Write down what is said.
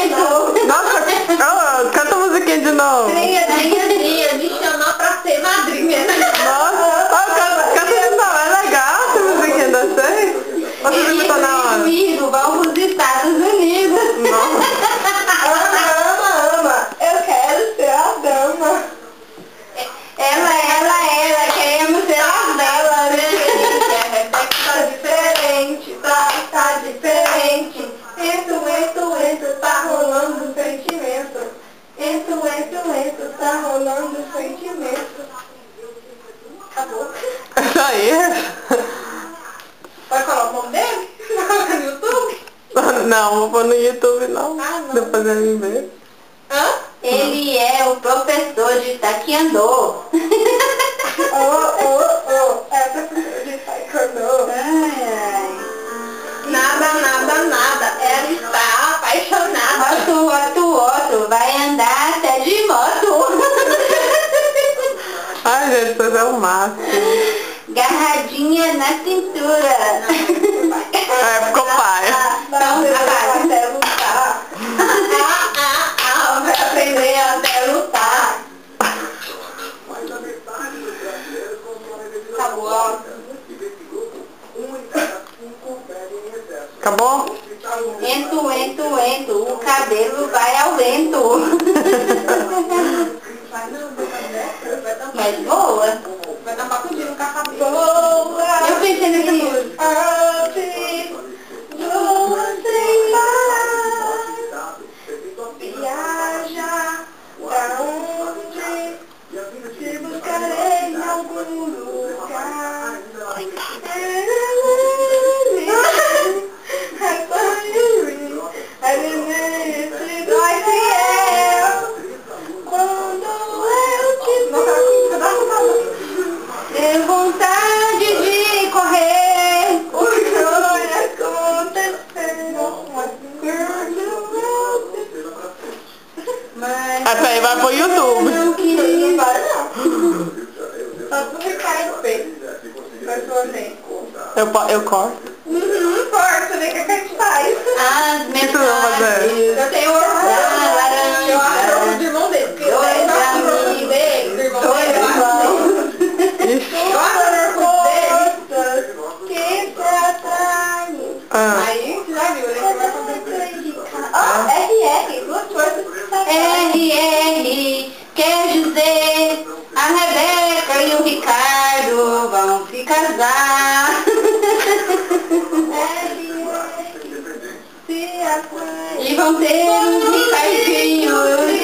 vento. Nossa, canta a musiquinha de novo. Trinha, me chamou pra ser madrinha. Nossa, canta de novo, é legal essa musiquinha da vocês? Você já botou na hora? Comigo, vamos pros Estados Unidos. Ama, eu quero ser a dama. Ela, queremos ser as delas. Tá diferente, tá diferente. Entro, tá rolando sentimento. Entro, tá rolando sentimento. Acabou. Isso aí. Vai falar o nome dele? Vai colocar no YouTube? Não, vou pôr no YouTube não. Ah, não. Depois ele vê. Hã? Ele é o professor de taekwondo. Essa pessoa de taekwondo. Ai. Nada. Ela está apaixonada. Outro, vai andar até de moto. Ai, gente, vocês é o máximo. Garradinha na cintura. É, ficou pai. Até lutar. Vai aprender até lutar. Acabou. Acabou? Ento, o cabelo vai ao vento. Mas boa. Vai dar bacudinho no cabelo. Eu pensei nessa música. Viaja pra onde te buscarei em algum lugar. Quando eu te Tenho vontade de correr. o sonho acontecendo. Mas Essa aí vai pro YouTube. não queria. Não vai não. Só pro Ricardo fez. Vai fazer. Eu corto. Não importa, nem o que a gente faz. As que tu vai fazer? Eu tenho orgulho. Eu acho do irmão dele. Porque eu acho do irmão dele. Do irmão dele, eu acho. Ixi. Eu acho do orgulho dele. Que te atrai. Ah. Aí, você já viu, né? Que vai acontecer. RR, Duas coisas. RR, quer dizer, a Rebeca e o Ricardo vão se casar. Se atrai. E vão ter um Ricardinho.